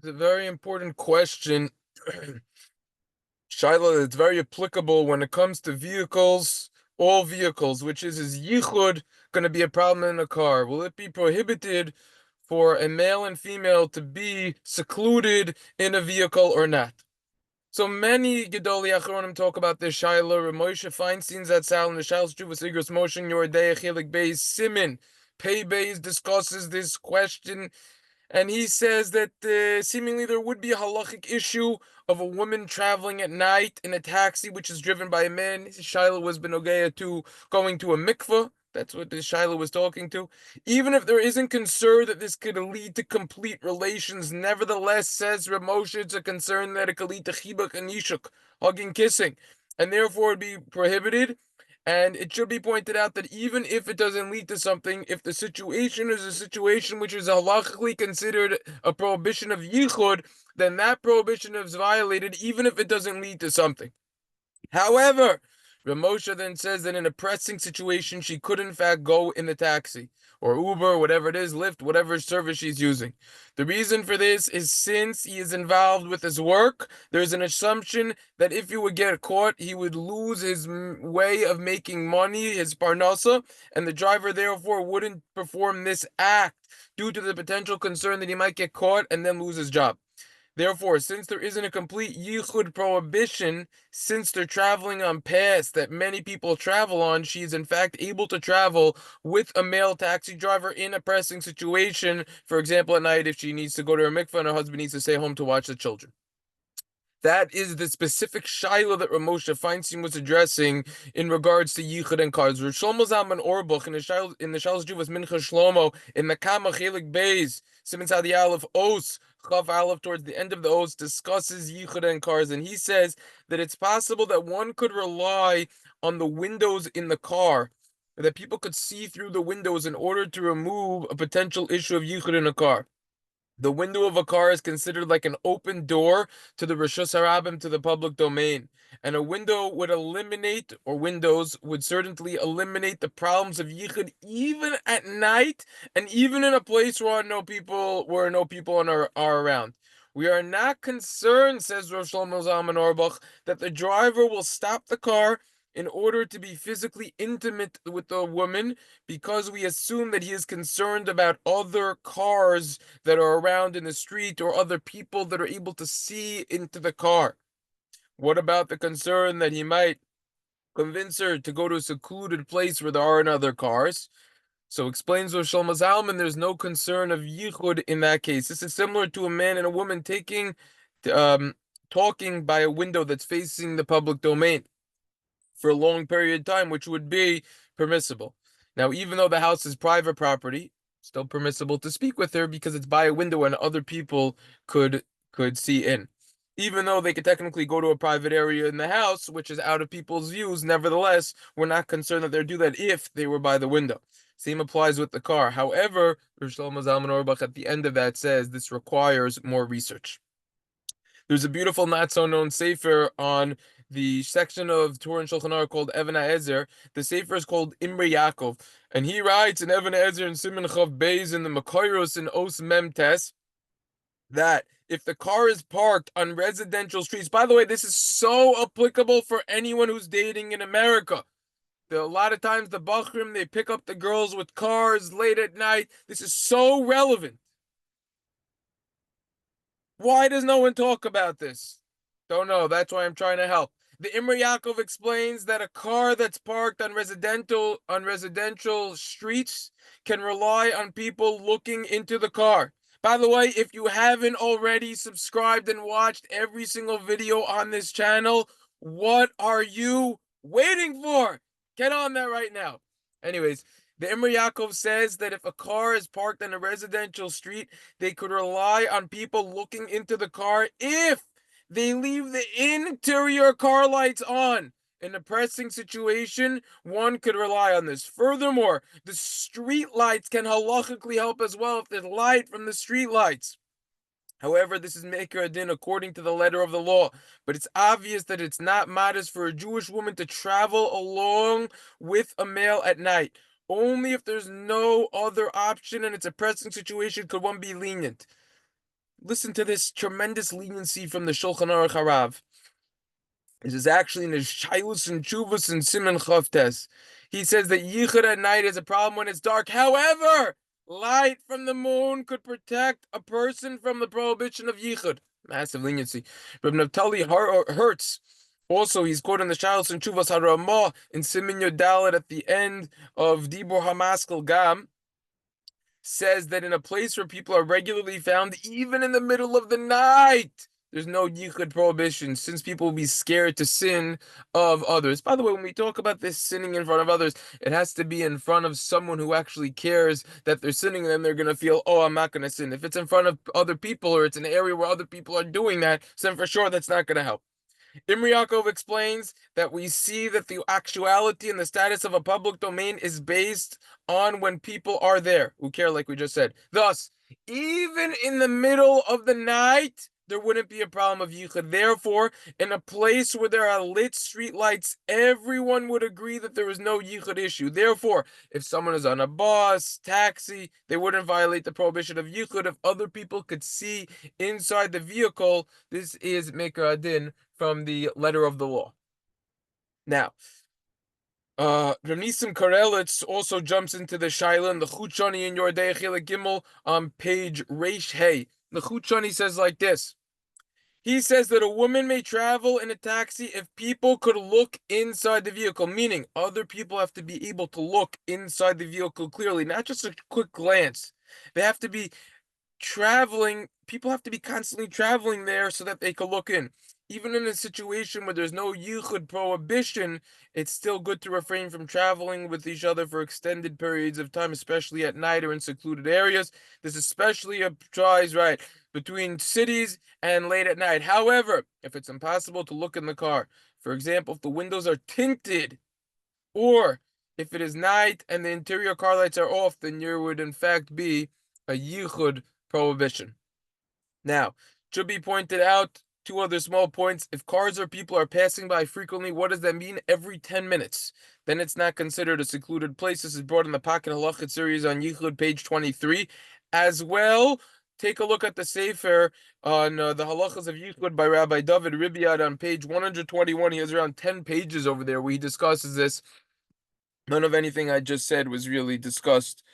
It's a very important question. Shaila, it's very applicable when it comes to vehicles, all vehicles, which is yichud going to be a problem in a car? Will it be prohibited for a male and female to be secluded in a vehicle or not? So many Gedolei Achronim talk about this Shaila. Reb Moshe Feinstein's that Sal in the Shail's Chuvas Igros Moshe yora daya chalek beis siman. Pei Beis discusses this question, and he says that seemingly there would be a halachic issue of a woman traveling at night in a taxi which is driven by a man. Shiloh was benogea to going to a mikva. That's what this Shiloh was talking to. Even if there isn't concern that this could lead to complete relations, nevertheless, says Reb Moshe, it's a concern that it could lead to chibuk and yishuk, hugging, kissing, and therefore it'd be prohibited. And it should be pointed out that even if it doesn't lead to something, if the situation is a situation which is halachically considered a prohibition of yichud, then that prohibition is violated even if it doesn't lead to something. However, Reb Moshe then says that in a pressing situation, she could in fact go in the taxi or Uber, whatever it is, Lyft, whatever service she's using. The reason for this is since he is involved with his work, there's an assumption that if he would get caught, he would lose his way of making money, his parnasa, and the driver therefore wouldn't perform this act due to the potential concern that he might get caught and then lose his job. Therefore, since there isn't a complete yichud prohibition, since they're traveling on paths that many people travel on, she is in fact able to travel with a male taxi driver in a pressing situation. For example, at night, if she needs to go to her mikvah and her husband needs to stay home to watch the children. That is the specific shaila that Reb Moshe Feinstein was addressing in regards to yichud and cars. Rav Shlomo Zalman Auerbach in the Shalos Juvas Mincha Shlomo in the Kama Chalek Beis Siman Tzadi Aleph Os Chav Aleph towards the end of the Os discusses yichud and cars, and he says that it's possible that one could rely on the windows in the car, that people could see through the windows in order to remove a potential issue of yichud in a car. The window of a car is considered like an open door to the Rishus Harabim, to the public domain. And a window would eliminate, or windows would certainly eliminate the problems of yichud even at night and even in a place where no people are around. We are not concerned, says Rosh Shlomo Zalman Auerbach, that the driver will stop the car in order to be physically intimate with the woman, because we assume that he is concerned about other cars that are around in the street or other people that are able to see into the car. What about the concern that he might convince her to go to a secluded place where there are no other cars? So explains Rosh Shlomo Zalman, there's no concern of yichud in that case. This is similar to a man and a woman talking by a window that's facing the public domain for a long period of time, which would be permissible. Now, even though the house is private property, still permissible to speak with her because it's by a window and other people could see in. Even though they could technically go to a private area in the house, which is out of people's views, nevertheless, we're not concerned that they'd do that if they were by the window. Same applies with the car. However, Rosh Shlomo Zalman Auerbach at the end of that says this requires more research. There's a beautiful, not so known sefer on the section of Torah and Shulchan Aruch called Even HaEzer. The sefer is called Imre Yaakov, and he writes in Even HaEzer and Siman Chav Beis in the Makairos and Os Mem Tes that if the car is parked on residential streets, by the way, this is so applicable for anyone who's dating in America. A lot of times the Bachrim, they pick up the girls with cars late at night. This is so relevant. Why does no one talk about this? Don't know. That's why I'm trying to help. The Imre Yaakov explains that a car that's parked on residential streets can rely on people looking into the car. By the way, if you haven't already subscribed and watched every single video on this channel, what are you waiting for? Get on that right now. Anyways, the Imre Yaakov says that if a car is parked on a residential street, they could rely on people looking into the car if they leave the interior car lights on. In a pressing situation, one could rely on this. Furthermore, the street lights can halachically help as well if there's light from the street lights. However, this is Meker Adin according to the letter of the law, but it's obvious that it's not modest for a Jewish woman to travel along with a male at night. Only if there's no other option and it's a pressing situation could one be lenient. listen to this tremendous leniency from the Shulchan Aruch Harav. This is actually in his Shailus and Chuvas and Siman Chavtes. He says that yichud at night is a problem when it's dark. However, light from the moon could protect a person from the prohibition of yichud. Massive leniency. Reb Naftali Hertz. Also, he's quoting the Shailus and Chuvas HaRamah in Siman Yodalet at the end of Dibur Hamaskel Gam. Says that in a place where people are regularly found, even in the middle of the night, there's no yichud prohibition, since people will be scared to sin of others. By the way, when we talk about this sinning in front of others, it has to be in front of someone who actually cares that they're sinning, and then they're going to feel, oh, I'm not going to sin. If it's in front of other people, or it's an area where other people are doing that, then for sure that's not going to help. Imri Yaakov explains that we see that the actuality and the status of a public domain is based on when people are there who care, like we just said. Thus, even in the middle of the night, there wouldn't be a problem of yichud. Therefore, in a place where there are lit street lights, everyone would agree that there is no yichud issue. Therefore, if someone is on a bus, taxi, they wouldn't violate the prohibition of yichud. If other people could see inside the vehicle, this is mikra adin from the letter of the law. Now, Rav Nisim Karelitz also jumps into the Shaila and the Chutshani in your Daya Chalek Gimel on page Reish Hey. The Chutshani says like this. He says that a woman may travel in a taxi if people could look inside the vehicle, meaning other people have to be able to look inside the vehicle clearly, not just a quick glance. They have to be traveling, people have to be constantly traveling there so that they can look in. Even in a situation where there's no yichud prohibition, it's still good to refrain from traveling with each other for extended periods of time, especially at night or in secluded areas. This especially applies, right, between cities and late at night. However, if it's impossible to look in the car, for example, if the windows are tinted, or if it is night and the interior car lights are off, then there would in fact be a yichud prohibition. Now, should be pointed out two other small points. If cars or people are passing by frequently, what does that mean? Every 10 minutes. Then it's not considered a secluded place. This is brought in the Pocket Halachik series on yichud, page 23. As well, take a look at the Sefer on the halachas of yichud by Rabbi David Ribiad on page 121. He has around 10 pages over there where he discusses this. None of anything I just said was really discussed,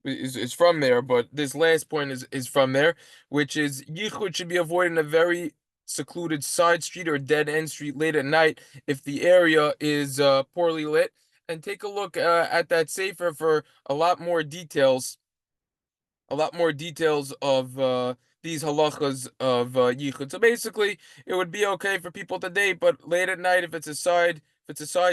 is from there, but this last point is from there, which is yichud should be avoided in a very secluded side street or dead end street late at night if the area is poorly lit. And take a look at that sefer for a lot more details of these halachas of yichud. So basically, it would be okay for people to date, but late at night, if it's a side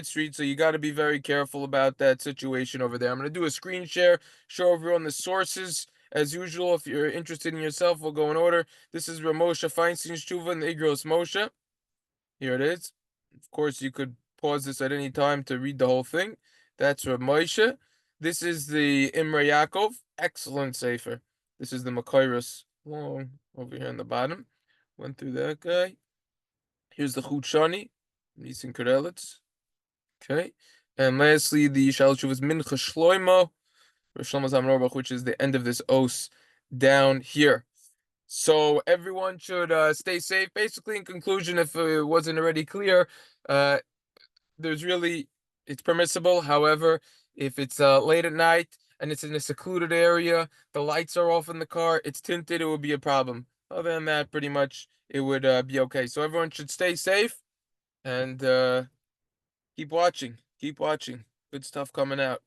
street, so you got to be very careful about that situation over there. I'm going to do a screen share, show everyone the sources. As usual, if you're interested in yourself, we'll go in order. This is Reb Moshe Feinstein's Tshuva and the Igros Moshe. Here it is. Of course, you could pause this at any time to read the whole thing. That's Reb Moshe. This is the Imre Yaakov. Excellent sefer. This is the Makairos long over here on the bottom. Went through that guy. Here's the Chutshani, Nisim Karelitz. Okay. And lastly, the Shalshuv Mincha Shloimo, which is the end of this os down here. So everyone should stay safe. Basically, in conclusion, if it wasn't already clear, it's permissible. However, if it's late at night and it's in a secluded area, the lights are off in the car, it's tinted, it would be a problem. Other than that, pretty much it would be okay. So everyone should stay safe and keep watching. Keep watching. Good stuff coming out.